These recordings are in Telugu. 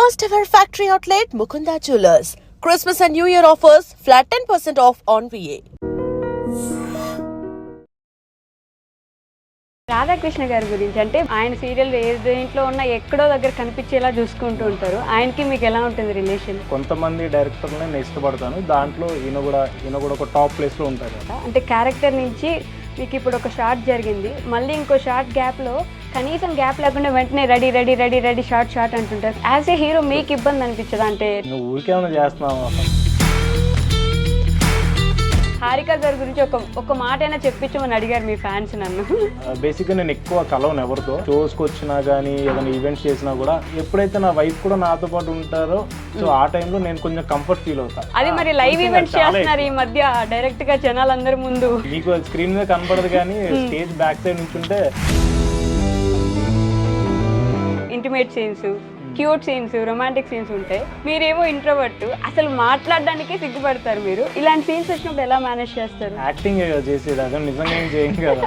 First ever factory outlet Mukunda Jewelers. Christmas and New Year offers flat 10% off on VA. Radhakrishna గారి గురించి అంటే ఆయన సీరియల్ ఏ దేంట్లో ఉన్నా ఎక్కడో దగ్గర కనిపించేలా చూసుకుంటూ ఉంటారు. ఆయనకి మీకు ఎలా ఉంటుంది రిలేషన్? కొంతమంది డైరెక్టర్లు నేను ఇష్టపడతాను, దాంట్లో ఈయన కూడా ఒక టాప్ ప్లేస్లో ఉంటారు. అంటే క్యారెక్టర్ నుంచి మీకు ఇప్పుడు ఒక షార్ట్ జరిగింది, మళ్ళీ ఇంకో షార్ట్ గ్యాప్లో కనీసం గ్యాప్ లేకుండా వెంటనే ready ready ready ready short అంటుంటారు. యాజ్ ఏ హీరో మీకు ఇబ్బంది అనిపించదా? అంటే నువ్వు ఊరికేమైనా చేస్తున్నావు. హారిక గారి గురించి ఒక మాట అయినా చెప్పించమని అడిగారు మీ ఫ్యాన్స్ నన్ను. బేసిక్గా నేను ఎక్కువ కలవను ఎవరితో. షోస్కి వచ్చినా కానీ ఏదైనా ఈవెంట్స్ చేసినా కూడా ఎప్పుడైతే నా వైఫ్ కూడా నాతో పాటు ఉంటారో సో ఆ టైంలో నేను కొంచెం కంఫర్ట్ ఫీల్ అవుతాను. అది మరి లైవ్ ఈవెంట్స్ చేస్తున్నారు ఈ మధ్య డైరెక్ట్ గా జనాలందరి ముందు. మీకు స్క్రీన్ మీద కనపడదు కానీ స్టేజ్ బ్యాక్ సైడ్ నుంచి ఉంటే intimate scenes, cute scenes, romantic scenes ఉంటాయి. మీరేమో ఇంట్రోవర్ట్, అసలు మాట్లాడడానికే సిగ్గుపడతారు. మీరు ఇలాంటి సీన్స్ వచ్చినప్పుడు ఎలా మేనేజ్ చేస్తారు? యాక్టింగ్ చేసేది, అదే నిజంగా ఏం చేయం కదా.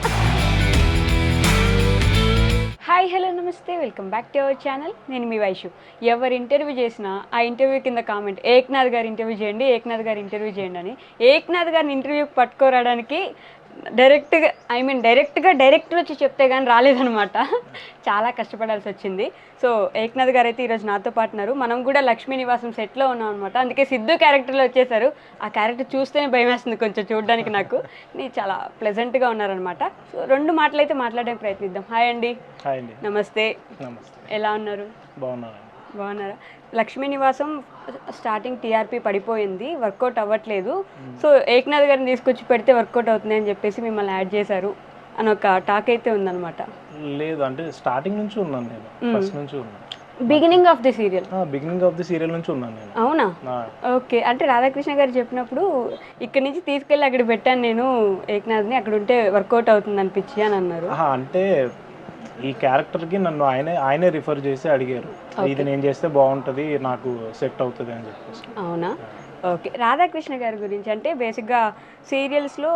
హాయ్ హలో నమస్తే, welcome back to our channel. నేను మీ వైషు. ఎవరు ఇంటర్వ్యూ చేసినా ఆ ఇంటర్వ్యూ కింద కామెంట్ ఏక్నాథ్ గారు ఇంటర్వ్యూ చేయండి, ఏక్నాథ్ గారు ఇంటర్వ్యూ చేయండి అని. ఏక్నాథ్ గారిని ఇంటర్వ్యూకి పట్టుకోరావడానికి డైరెక్టర్ వచ్చి చెప్తే కానీ రాలేదనమాట. చాలా కష్టపడాల్సి వచ్చింది. సో ఏక్నాథ్ గారు అయితే ఈరోజు నాతో పాటున్నారు. మనం కూడా లక్ష్మీ నివాసం సెట్లో ఉన్నాం అనమాట. అందుకే సిద్ధు క్యారెక్టర్లో వచ్చేసారు. ఆ క్యారెక్టర్ చూస్తేనే భయం వేస్తుంది కొంచెం చూడడానికి. నాకు చాలా ప్లెజెంట్గా ఉన్నారనమాట. సో రెండు మాటలు అయితే మాట్లాడడానికి ప్రయత్నిద్దాం. హాయ్ అండి. హాయ్ అండి. నమస్తే. నమస్తే. ఎలా ఉన్నారు? బాగున్నారా? లక్ష్మీ నివాసం స్టార్టింగ్ టీఆర్పీ పడిపోయింది, వర్కౌట్ అవ్వట్లేదు. సో ఏక్నాథ్ గారిని తీసుకొచ్చి పెడితే వర్కౌట్ అవుతుంది అని చెప్పేసి మిమ్మల్ని యాడ్ చేశారు అని ఒక టాక్ అయితే ఉందన్నమాట. లేదు అంటే స్టార్టింగ్ నుంచి ఉన్నాను నేను, ఫస్ట్ నుంచి ఉన్నాను. బిగినింగ్ ఆఫ్ ది సీరియల్ నుంచి ఉన్నాను నేను. అవునా? ఓకే. అంటే రాధాకృష్ణ గారు చెప్పినప్పుడు ఇక్కడ నుంచి తీసుకెళ్ళి అక్కడ పెట్టాను నేను ఏక్నాథ్ని, అక్కడ ఉంటే వర్కౌట్ అవుతుంది అనిపించి అని అన్నారు. అంటే ఈ క్యారెక్టర్కి నన్ను ఆయనే రిఫర్ చేసి అడిగారు, ఇది నేను చేస్తే బాగుంటుంది, నాకు సెట్ అవుతుంది అని చెప్పేసి. అవునా? ఓకే. రాధాకృష్ణ గారి గురించి అంటే బేసిక్గా సీరియల్స్లో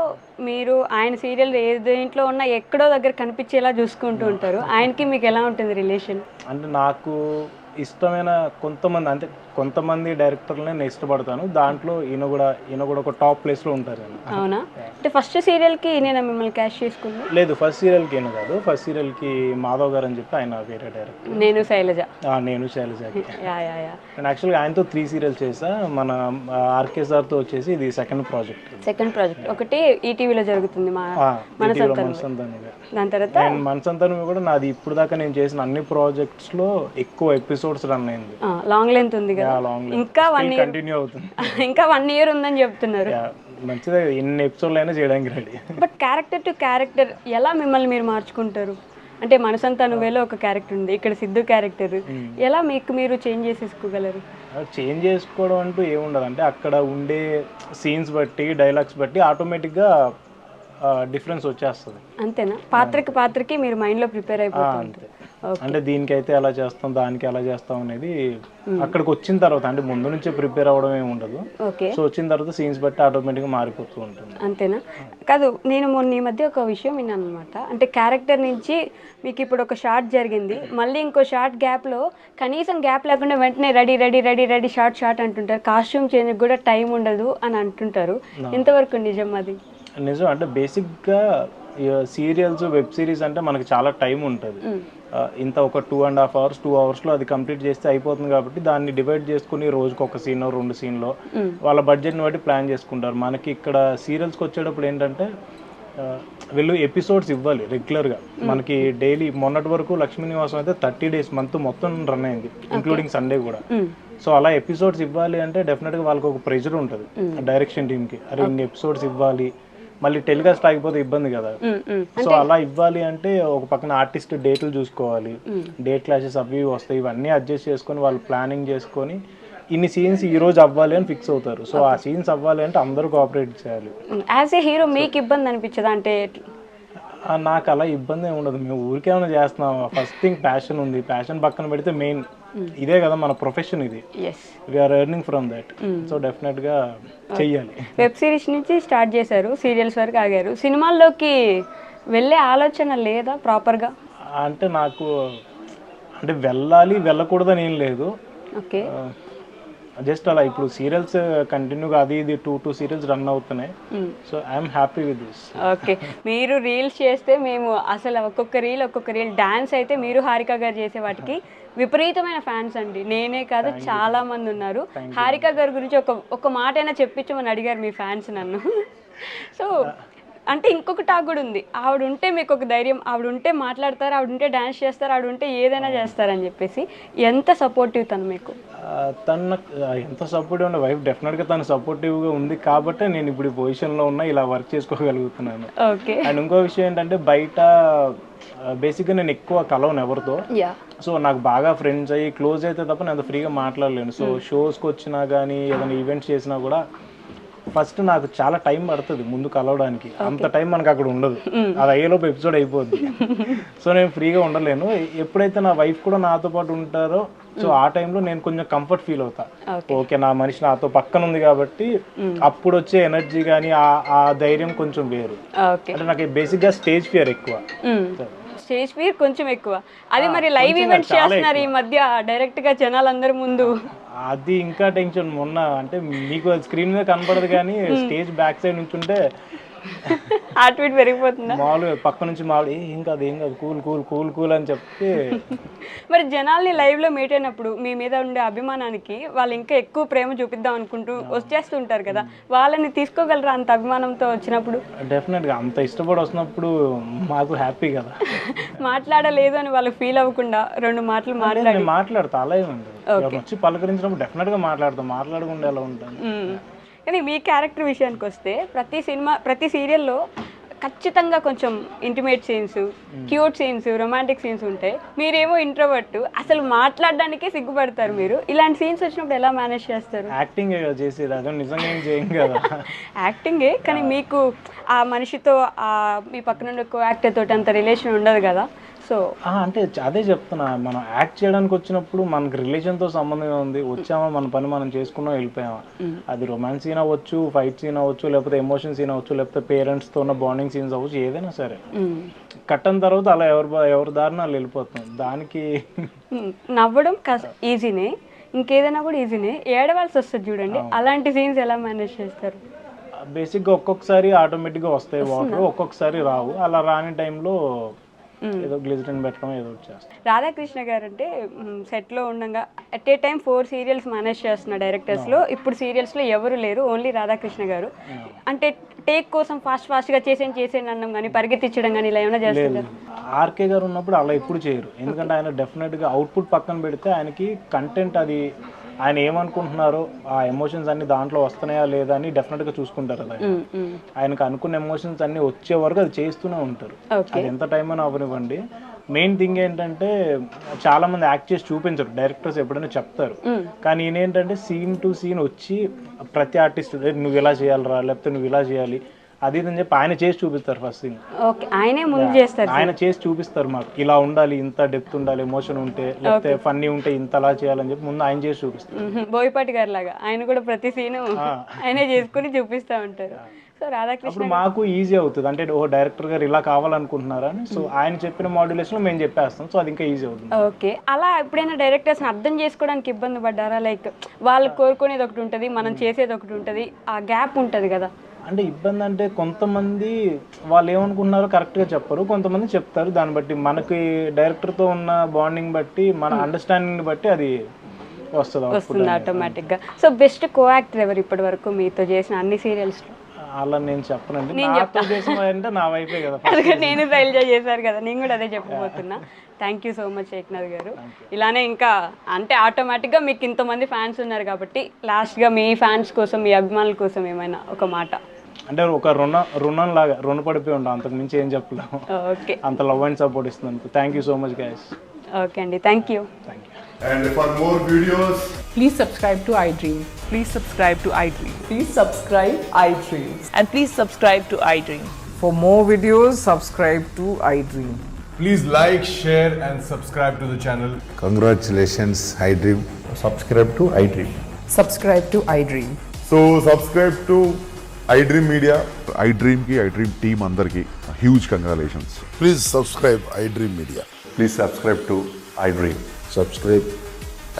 మీరు ఆయన సీరియల్ ఏ దేంట్లో ఉన్నా ఎక్కడో దగ్గర కనిపించేలా చూసుకుంటూ ఉంటారు. ఆయనకి మీకు ఎలా ఉంటుంది రిలేషన్? అంటే నాకు ఇష్టమైన కొంతమంది డైరెక్టర్లనే నేను ఇష్టపడతాను, దాంట్లో ఈయన కూడా ఒక టాప్ ప్లేస్లో ఉంటారు. అవునా? అంటే ఫస్ట్ సీరియల్కి నేను మిమ్మల్ని క్యాష్ చేసుకున్నాను? లేదు, ఫస్ట్ సీరియల్కి ఈయన కాదు. ఫస్ట్ సీరియల్కి మాధవ్ గారు అని చెప్పి ఆయన వేరే డైరెక్టర్. నేను శైలజ. నేను యాక్చువల్గా ఆయనతో 3 సీరియల్స్ చేసా. మన ఆర్కే సార్తో వచ్చేసి ఇది సెకండ్ ప్రాజెక్ట్. ఒకటి ఈటీవీలో జరుగుతుంది దాని తర్వాత మనసంతను కూడా నాది ఇప్పుడు దాకా నేను చేసిన అన్ని ప్రాజెక్ట్స్లో ఎక్కువ ఎపిసోడ్స్ రన్ అయింది. లాంగ్ లెంత్ ఉంది కదా, ఇంకా 1 ఇయర్ కంటిన్యూ అవుతుంది. ఇంకా 1 ఇయర్ ఉందని చెప్తున్నారు. మంచిదే, ఎన్ని ఎపిసోడ్లు అయినా చేయడానికి ready. But character to character ఎలా మిమ్మల్ని మీరు మార్చుకుంటారు? అంటే మనసంతా నువ్వేలో ఒక క్యారెక్టర్ ఉంది, ఇక్కడ సిద్ధు క్యారెక్టర్, ఎలా మీరు చేంజ్ చేసేసుకోగలరు? చేంజ్ చేసుకోవడం అంటూ ఏముండదు. అంటే అక్కడ ఉండే సీన్స్ బట్టి, డైలాగ్స్ బట్టి ఆటోమేటిక్గా డిఫరెన్స్ వచ్చేస్తుంది. అంతేనా? పాత్రకి మీరు మైండ్లో ప్రిపేర్ అయిపోతుంది. అంటే దీనికైతే ఎలా చేస్తాం, దానికి ఎలా చేస్తాం అనేది అక్కడికి వచ్చిన తర్వాత, అంటే ముందు నుంచే ప్రిపేర్ అవ్వడం ఏమి ఉండదు. సో వచ్చిన తర్వాత సీన్స్ బట్టి ఆటోమేటిక్గా మారిపోతూ ఉంటుంది. అంతేనా? కాదు, నేను మొన్న ఈ మధ్య ఒక విషయం విన్నాను అనమాట. అంటే క్యారెక్టర్ నుంచి మీకు ఇప్పుడు ఒక షార్ట్ జరిగింది, మళ్ళీ ఇంకో షార్ట్ గ్యాప్లో కనీసం గ్యాప్ లేకుండా వెంటనే ready ready ready ready short అంటుంటారు. కాస్ట్యూమ్ చేంజ్ కూడా టైం ఉండదు అని అంటుంటారు. ఎంతవరకు నిజం అది? నిజం. అంటే బేసిక్గా సీరియల్స్, వెబ్ సిరీస్ అంటే మనకి చాలా టైం ఉంటుంది. ఇంత ఒక 2.5 hours 2 hours అది కంప్లీట్ చేస్తే అయిపోతుంది. కాబట్టి దాన్ని డివైడ్ చేసుకుని రోజుకి ఒక సీన్ 2 సీన్లో వాళ్ళ బడ్జెట్ని బట్టి ప్లాన్ చేసుకుంటారు. మనకి ఇక్కడ సీరియల్స్కి వచ్చేటప్పుడు ఏంటంటే వీళ్ళు ఎపిసోడ్స్ ఇవ్వాలి రెగ్యులర్గా. మనకి డైలీ మొన్నటి వరకు లక్ష్మీ నివాసం అయితే 30 days మంత్ మొత్తం రన్ అయింది, ఇంక్లూడింగ్ సండే కూడా. సో అలా ఎపిసోడ్స్ ఇవ్వాలి అంటే డెఫినెట్గా వాళ్ళకి ఒక ప్రెషర్ ఉంటుంది డైరెక్షన్ టీమ్కి. అరే ఇన్ని ఎపిసోడ్స్ ఇవ్వాలి, మళ్ళీ టెలికాస్ట్ ఆగిపోతే ఇబ్బంది కదా. సో అలా ఇవ్వాలి అంటే ఒక పక్కన ఆర్టిస్ట్ డేట్లు చూసుకోవాలి, డేట్ క్లాషెస్ అవి వస్తాయి. ఇవన్నీ అడ్జస్ట్ చేసుకొని వాళ్ళు ప్లానింగ్ చేసుకొని ఇన్ని సీన్స్ ఈ రోజు అవ్వాలి అని ఫిక్స్ అవుతారు. సో ఆ సీన్స్ అవ్వాలి అంటే అందరూ కోఆపరేట్ చేయాలి. యాజ్ ఏ హీరో మీకు ఇబ్బంది అనిపించదా? అంటే నాకు అలా ఇబ్బంది ఏమి ఉండదు. మేము ఊరికేమైనా చేస్తున్నాం. ఫస్ట్ థింగ్ ప్యాషన్ ఉంది, ప్యాషన్ పక్కన పెడితే మెయిన్ ఇదే కదా మన ప్రొఫెషన్, ఇది we are earning from that. So డెఫినెట్గా చెయ్యాలి. వెబ్ సిరీస్ నుంచి స్టార్ట్ చేశారు, సీరియల్స్ వరకు ఆగారు. సినిమాల్లోకి వెళ్ళే ఆలోచన లేదా ప్రాపర్గా? అంటే నాకు అంటే వెళ్ళాలి వెళ్ళకూడదని ఏం లేదు. ఓకే. జస్ట్ అలా ఇప్పుడు సీరియల్స్ కంటిన్యూగా అది ఇది 2 సీరియల్స్ రన్ అవుతున్నాయి. So I'm happy with this. Okay. మీరు రీల్స్ చేస్తే మేము అసలు ఒక్కొక్క రీల్ డాన్స్ అయితే మీరు హారిక గారు చేసే వాటికి విపరీతమైన ఫ్యాన్స్ అండి. నేనే కాదు చాలా మంది ఉన్నారు. హారిక గారి గురించి ఒక మాట అయినా చెప్పించమని అడిగారు మీ ఫ్యాన్స్ నన్ను. సో అంటే ఇంకొక టాక్ కూడా ఉంది, ఆవిడ ఉంటే మీకు ఒక ధైర్యం, ఆవిడ ఉంటే మాట్లాడతారు, ఆవిడ ఉంటే డ్యాన్స్ చేస్తారు, ఆవిడ ఉంటే ఏదైనా చేస్తారని చెప్పేసి. ఎంత సపోర్టివ్ తను మీకు? తను ఎంత సపోర్టివ్ ఉండే వైఫ్ డెఫినెట్గా తను సపోర్టివ్గా ఉంది కాబట్టి నేను ఇప్పుడు ఈ పొజిషన్లో ఉన్నా, ఇలా వర్క్ చేసుకోగలుగుతున్నాను. ఓకే. అండ్ ఇంకో విషయం ఏంటంటే బయట బేసిక్గా నేను ఎక్కువ కలవను ఎవరితో. సో నాకు బాగా ఫ్రెండ్స్ అయ్యి క్లోజ్ అయితే తప్ప నేను అంత ఫ్రీగా మాట్లాడలేను. సో షోస్కి వచ్చినా కానీ ఏదైనా ఈవెంట్స్ చేసినా కూడా ఫస్ట్ నాకు చాలా టైం పడుతుంది ముందు కలవడానికి. అంత టైం మనకు అక్కడ ఉండదు, అది అయ్యేలోపు ఎపిసోడ్ అయిపోద్ది. సో నేను ఫ్రీగా ఉండలేను. ఎప్పుడైతే నా వైఫ్ కూడా నాతో పాటు ఉంటారో సో ఆ టైంలో నేను కొంచెం కంఫర్ట్ ఫీల్ అవుతా. ఓకే, నా మనిషి నాతో పక్కన ఉంది కాబట్టి అప్పుడు వచ్చే ఎనర్జీ కానీ ఆ ధైర్యం కొంచెం వేరు. అంటే నాకు బేసిక్గా స్టేజ్ ఫియర్ ఎక్కువ. స్టేజ్ ఫియర్ కొంచెం ఎక్కువ. అది మరి లైవ్ ఈవెంట్స్ చేస్తున్నారు ఈ మధ్య డైరెక్ట్ గా జనాలందరి ముందు, అది ఇంకా టెన్షన్. మొన్న అంటే మీకు స్క్రీన్ మీద కనపడదు కానీ స్టేజ్ బ్యాక్ సైడ్ నుంచి ఉంటే హార్ట్ బీట్ పెరిగిపోతుందా? మామూలుగా పక్క నుంచి మామూలు ఏం కాదు కూల్ కూల్ కూల్ కూల్ అని చెప్పి. మరి జనాల్ని లైవ్ లో మీట్ అయినప్పుడు మీ మీద ఉండే అభిమానానికి వాళ్ళు ఇంకా ఎక్కువ ప్రేమ చూపిద్దాం అనుకుంటూ వచ్చేస్తుంటారు కదా, వాళ్ళని తీసుకోగలరా అంత అభిమానంతో వచ్చినప్పుడు? డెఫినెట్ గా అంత ఇష్టపడి వస్తున్నప్పుడు మాకు హ్యాపీ కదా. మాట్లాడలేదు అని వాళ్ళు ఫీల్ అవ్వకుండా 2 మాటలు మాట్లాడతా, అలా ఏముంది. వచ్చి పలకరించినప్పుడు డెఫినెట్ గా మాట్లాడకుండా ఎలా ఉంటాను. కానీ మీ క్యారెక్టర్ విషయానికి వస్తే ప్రతి సీరియల్లో ఖచ్చితంగా కొంచెం intimate scenes, cute scenes, romantic scenes ఉంటాయి. మీరేమో ఇంట్రోవర్ట్, అసలు మాట్లాడడానికే సిగ్గుపడతారు. మీరు ఇలాంటి సీన్స్ వచ్చినప్పుడు ఎలా మేనేజ్ చేస్తారు? యాక్టింగ్ చేసేది, అదే నిజంగా ఏం చేయం కదా. యాక్టింగే, కానీ మీకు ఆ మనిషితో మీ పక్కన కో యాక్టర్ తోటి అంత రిలేషన్ ఉండదు కదా. సో అంటే అదే చెప్తున్నా, మనం యాక్ట్ చేయడానికి వచ్చినప్పుడు మనకి రిలేషన్తో సంబంధం ఉంది. వచ్చామా మన పని మనం చేసుకున్నాం వెళ్ళిపోయామా. అది రొమాన్స్ సీన్ అవ్వచ్చు, ఫైట్ సీన్ అవ్వచ్చు, లేకపోతే ఎమోషన్ సీన్ అవ్వచ్చు, లేకపోతే పేరెంట్స్తో ఉన్న బాండింగ్ సీన్స్ అవ్వచ్చు, ఏదైనా సరే కట్టన తర్వాత అలా ఎవరి దారిన వాళ్ళు వెళ్ళిపోతున్నాం. దానికి నవ్వడం ఈజీనే, ఇంకేదైనా కూడా ఈజీనే. ఏడవాల్సి వస్తుంది చూడండి, అలాంటి సీన్స్ ఎలా మేనేజ్ చేస్తారు? బేసిక్గా ఒక్కొక్కసారి ఆటోమేటిక్గా వస్తాయి వాటర్, ఒక్కొక్కసారి రావు. అలా రాని టైంలో ఏదో గ్లిజరిన్ పెట్టడం ఏదో చేస్తాం. రాధాకృష్ణ గారు అంటే సెట్లో ఉండగా at a time 4 serials manage చేస్తున్న డైరెక్టర్స్లో ఇప్పుడు సీరియల్స్లో ఎవరు లేరు, ఓన్లీ రాధాకృష్ణ గారు. అంటే టేక్ కోసం ఫాస్ట్గా చేసేయండి అన్నం కానీ పరిగెత్తించడం కానీ ఇలా ఏమైనా చేస్తారు? ఆర్కే గారు ఉన్నప్పుడు అలా ఎప్పుడు చేయరు. ఎందుకంటే ఆయన డెఫినెట్గా అవుట్పుట్ పక్కన పెడితే ఆయనకి కంటెంట్, అది ఆయన ఏమనుకుంటున్నారో ఆ ఎమోషన్స్ అన్ని దాంట్లో వస్తున్నాయా లేదా అని డెఫినెట్గా చూసుకుంటారు. అది ఆయనకు అనుకున్న ఎమోషన్స్ అన్ని వచ్చే వరకు అది చేస్తూనే ఉంటారు. అది ఎంత టైం అయినా అవ్వనివ్వండి. మెయిన్ థింగ్ ఏంటంటే చాలా మంది యాక్ట్ చేసి చూపించరు, డైరెక్టర్స్ ఎప్పుడైనా చెప్తారు. కానీ ఈయన ఏంటంటే సీన్ టు సీన్ వచ్చి ప్రతి ఆర్టిస్ట్ నువ్వు ఇలా చేయాలరా, లేకపోతే నువ్వు ఇలా చేయాలి అది అని చెప్పి ఆయన చేసి చూపిస్తారు. ఫస్ట్ థింగ్ ఆయన చేసి చూపిస్తారు, మాకు ఇలా ఉండాలి, ఇంత డెప్త్ ఉండాలి, ఎమోషన్ ఉంటే, లేకపోతే ఫన్నీ ఉంటే ఇంతలా చేయాలని చెప్పి ముందు ఆయన చేసి చూపిస్తారు. బోయపాటి గారు లాగా ఆయన కూడా ప్రతి సీన్ ఆయనే చేసుకుని చూపిస్తూ ఉంటారు. సో రాధాకృష్ణ మాకు ఈజీ అవుతుంది. అంటే ఓ డైరెక్టర్ గారు ఇలా కావాలనుకుంటున్నారని సో ఆయన చెప్పిన మాడ్యులేషన్ మేము చెప్పేస్తాం. సో అది ఇంకా ఈజీ అవుతుంది. ఓకే. అలా ఎప్పుడైనా డైరెక్టర్స్ని అర్థం చేసుకోవడానికి ఇబ్బంది పడ్డారా? లైక్ వాళ్ళు కోరుకునేది ఒకటి ఉంటుంది, మనం చేసేది ఒకటి ఉంటుంది, ఆ గ్యాప్ ఉంటుంది కదా. అంటే ఇబ్బంది అంటే కొంతమంది వాళ్ళు ఏమనుకుంటున్నారో కరెక్ట్గా చెప్పరు, కొంతమంది చెప్తారు. దాన్ని బట్టి మనకి డైరెక్టర్తో ఉన్న బాండింగ్ బట్టి, మన అండర్స్టాండింగ్ బట్టి అది వస్తుంది ఆటోమేటిక్గా. సో బెస్ట్ కో యాక్టర్ ఎవరు ఇప్పటి వరకు మీతో చేసిన అన్ని సీరియల్స్లో? అలా నేను చెప్పనండి, నాతో చేసిన అంటే నా వైఫే కదా. నేను శైలజ చేశారు కదా, నేను కూడా అదే చెప్పబోతున్నా. Thank you so much Eknath garu. ఇలానే ఇంకా అంటే ఆటోమేటిక్గా మీకు ఇంతమంది ఫ్యాన్స్ ఉన్నారు కాబట్టి లాస్ట్గా మీ ఫ్యాన్స్ కోసం, మీ అభిమానుల కోసం ఏమైనా ఒక మాట? అంటే ఒక రుణం లాగా రుణపడిపోయి ఉంటాం, అంతకు మించి ఏం చెప్పలేము. ఓకే, అంత లవ్ అండ్ సపోర్ట్ ఇస్తుంది. Thank you so much guys. Okay అండి, thank you. And for more videos, please subscribe to iDream. Please subscribe to iDream. Please subscribe iDream. And please subscribe to iDream. For more videos, subscribe to iDream. please like, share and subscribe to the channel. Congratulations, iDream. Subscribe to iDream. Subscribe to iDream. So subscribe to iDream Media. iDream ki iDream team andarki huge congratulations. Please subscribe iDream Media. Please subscribe to iDream. Subscribe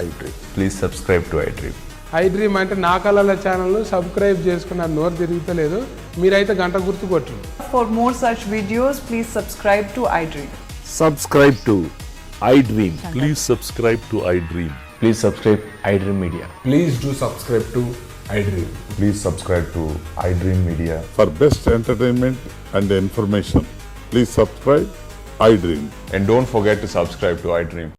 iDream. Please subscribe to iDream. I dream అంటే నా కళల ఛానల్ను సబ్స్క్రైబ్ చేసుకున్న నోరు తిరుగుతలేదు, మీరైతే గంట గుర్తు కొట్టండి. For more such videos, please subscribe to iDream. Subscribe to iDream. Please subscribe to iDream. Please subscribe iDream Media. Please do subscribe to iDream. Please subscribe to iDream Media. For best entertainment and information, please subscribe iDream. And don't forget to subscribe to iDream.